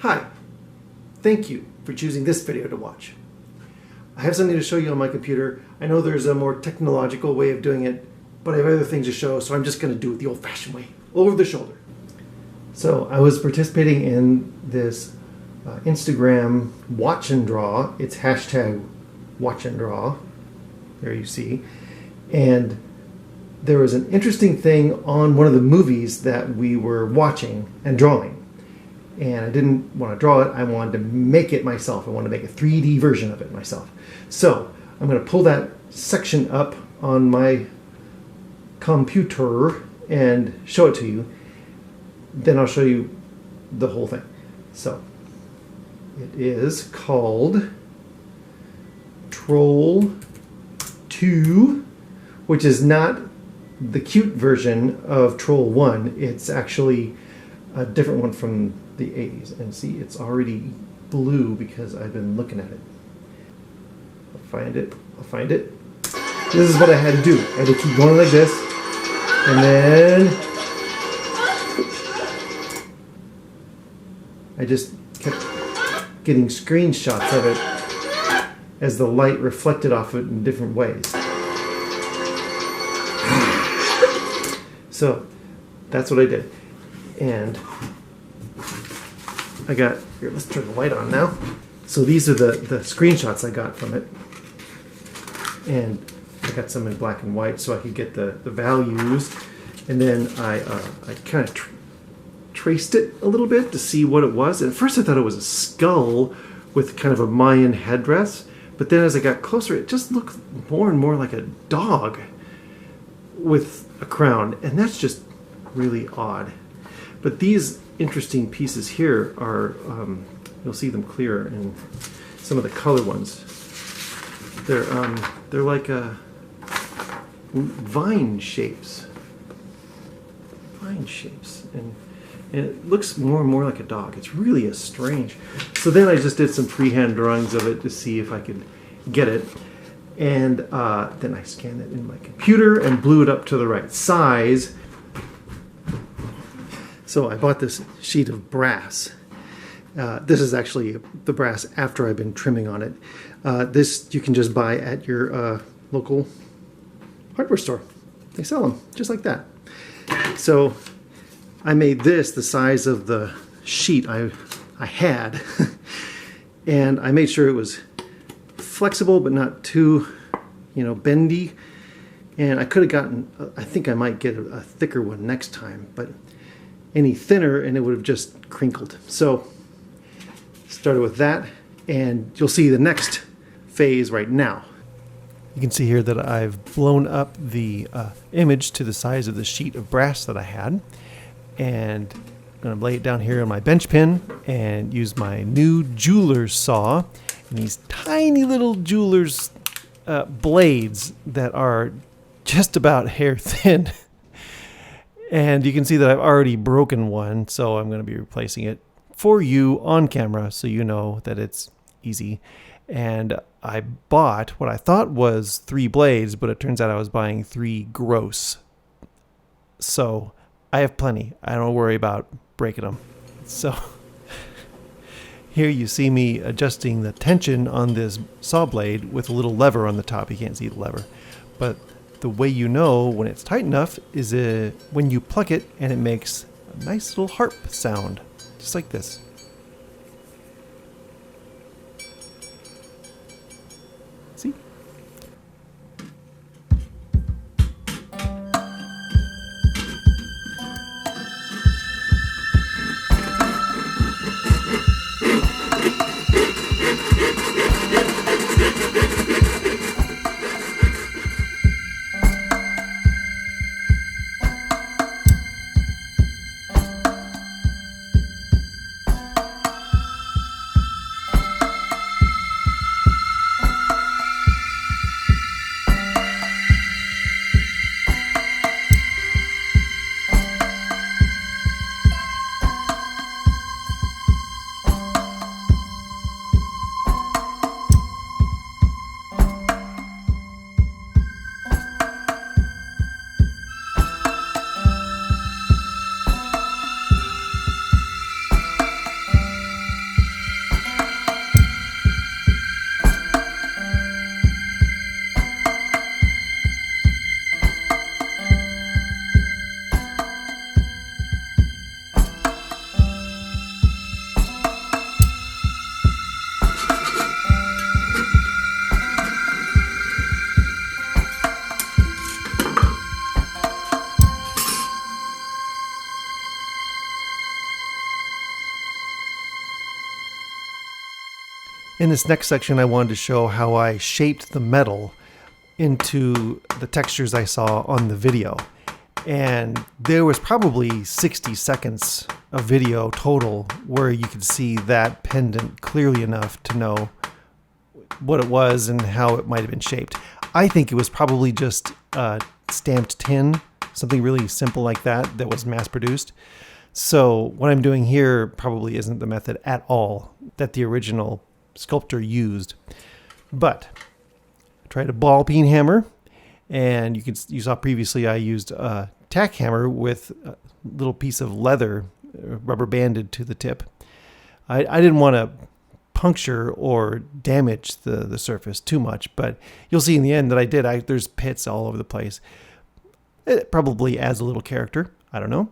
Hi, thank you for choosing this video to watch. I have something to show you on my computer. I know there's a more technological way of doing it, but I have other things to show, so I'm just going to do it the old-fashioned way, over the shoulder. So I was participating in this Instagram watch and draw. It's hashtag watch and draw. There you see. And there was an interesting thing on one of the movies that we were watching and drawing. And I didn't want to draw it, I wanted to make it myself. I wanted to make a 3D version of it myself. So I'm going to pull that section up on my computer and show it to you. Then I'll show you the whole thing. So it is called Troll 2, which is not the cute version of Troll 1. It's actually a different one from the 80s. And see, it's already blue because I've been looking at it. I'll find it. This is what I had to do. I had to keep going like this, and then I just kept getting screenshots of it as the light reflected off it in different ways. So that's what I did. And I got, here, let's turn the light on now. So these are the screenshots I got from it. And I got some in black and white so I could get the values. And then I kind of traced it a little bit to see what it was. And at first I thought it was a skull with kind of a Mayan headdress. But then as I got closer, it just looked more and more like a dog with a crown. And that's just really odd. But these interesting pieces here are, you'll see them clearer in some of the color ones. They're like vine shapes. And it looks more and more like a dog. It's really strange. So then I just did some freehand drawings of it to see if I could get it. And then I scanned it in my computer and blew it up to the right size. So I bought this sheet of brass. This is actually the brass after I've been trimming on it. This you can just buy at your local hardware store. They sell them just like that. So I made this the size of the sheet I had. And I made sure it was flexible but not too, bendy. And I could have gotten, I think I might get a thicker one next time, but any thinner and it would have just crinkled. So started with that, and you'll see the next phase right now. You can see here that I've blown up the image to the size of the sheet of brass that I had, and I'm going to lay it down here on my bench pin and use my new jeweler's saw and these tiny little jeweler's blades that are just about hair thin. And you can see that I've already broken one, so I'm going to be replacing it for you on camera so you know that it's easy. And I bought what I thought was 3 blades, but it turns out I was buying 3 gross. So I have plenty. I don't worry about breaking them. So here you see me adjusting the tension on this saw blade with a little lever on the top. You can't see the lever, but the way you know when it's tight enough is when you pluck it and it makes a nice little harp sound, just like this. See? In this next section, I wanted to show how I shaped the metal into the textures I saw on the video. And there was probably 60 seconds of video total where you could see that pendant clearly enough to know what it was and how it might have been shaped. I think it was probably just stamped tin, something really simple like that that was mass produced. So what I'm doing here probably isn't the method at all that the original sculptor used. But I tried a ball peen hammer, and you saw previously I used a tack hammer with a little piece of leather rubber banded to the tip. I didn't want to puncture or damage the surface too much, but you'll see in the end that I did. There's pits all over the place. It probably adds a little character. I don't know.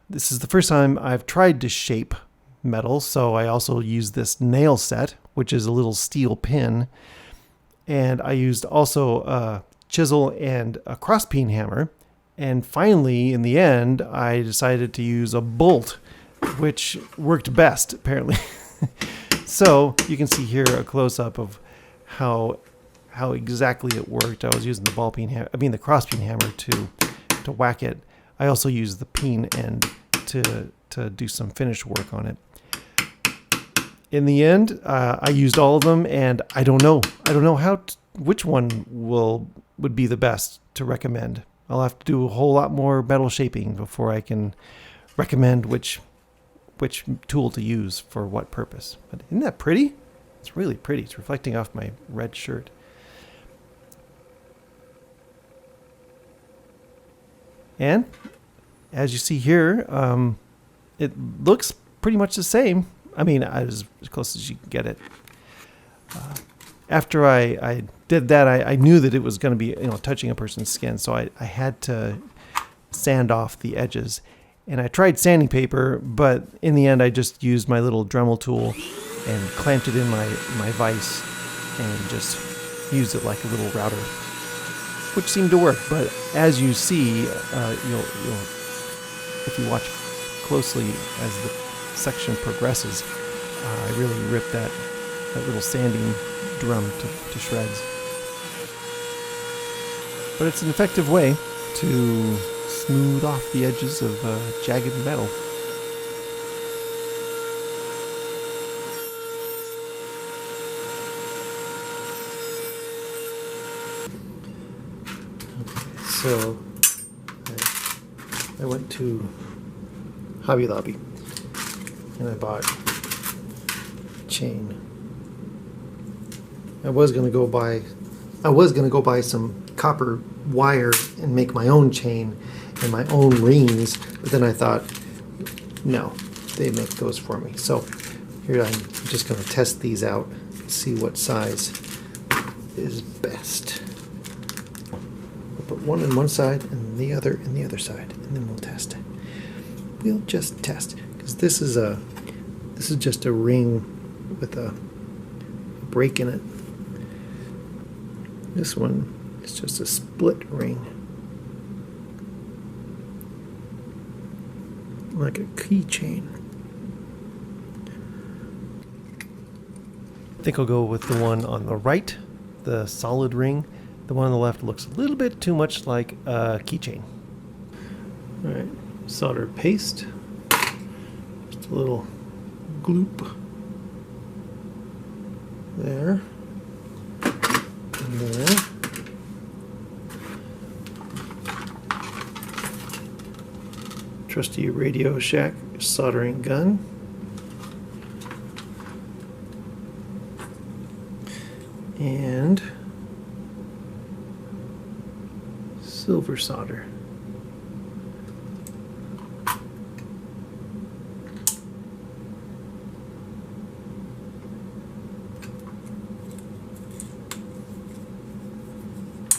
This is the first time I've tried to shape metal, so I also used this nail set, which is a little steel pin, and I used also a chisel and a cross peen hammer, and finally in the end I decided to use a bolt, which worked best apparently. So you can see here a close-up of how exactly it worked. I was using the the cross peen hammer to whack it. I also used the peen end to do some finish work on it. In the end, I used all of them, and I don't know which one would be the best to recommend. I'll have to do a whole lot more metal shaping before I can recommend which tool to use for what purpose. But isn't that pretty? It's really pretty. It's reflecting off my red shirt. And as you see here, it looks pretty much the same. I mean, as close as you can get it. After I did that, I knew that it was going to be touching a person's skin, so I had to sand off the edges. And I tried sanding paper, but in the end I just used my little Dremel tool and clamped it in my vise and just used it like a little router, which seemed to work. But as you see, you'll if you watch closely as the section progresses, I really ripped that little sanding drum to shreds. But it's an effective way to smooth off the edges of jagged metal. So I went to Hobby Lobby and I bought a chain. I was gonna go buy some copper wire and make my own chain and my own rings, but then I thought, no, they make those for me. So here I'm just going to test these out and see what size is best. We'll put one on one side and the other in the other side, and then we'll test. We'll just test, because this is just a ring with a break in it. This one is just a split ring, like a keychain. I think I'll go with the one on the right, the solid ring. The one on the left looks a little bit too much like a keychain. All right, solder paste. Just a little gloop there. And there. Trusty Radio Shack soldering gun. And silver solder.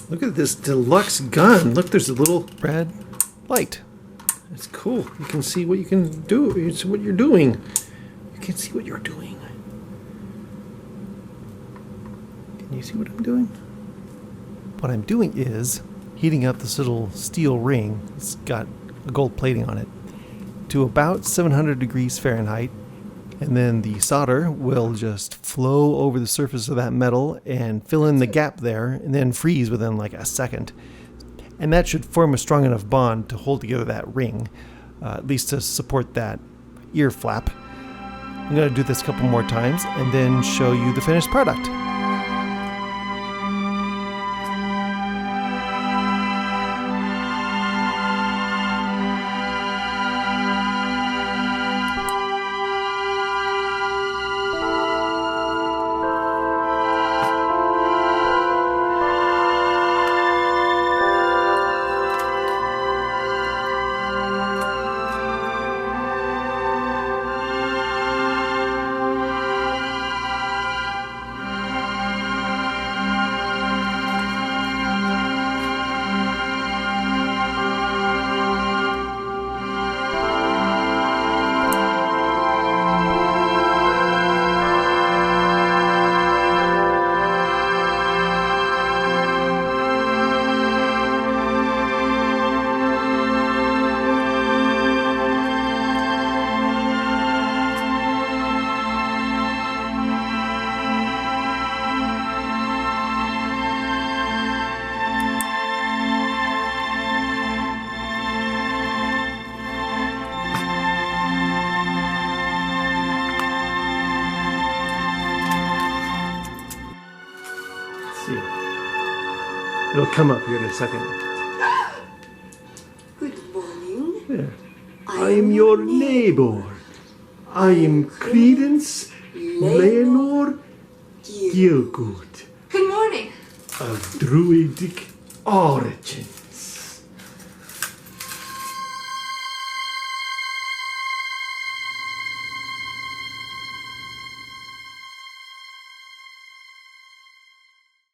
Look at this deluxe gun. Look, there's a little red light. It's cool. You can see what you can do. It's what you're doing. You can see what you're doing. Can you see what I'm doing? What I'm doing is heating up this little steel ring. It's got a gold plating on it to about 700 degrees Fahrenheit, And then the solder will just flow over the surface of that metal and fill in the gap there and then freeze within like a second. And that should form a strong enough bond to hold together that ring, at least to support that ear flap. I'm going to do this a couple more times and then show you the finished product. See. It'll come up here in a second. Good morning. There. I am your neighbor. I am Credence Leonor Gielgud, Good morning. of Druidic origin.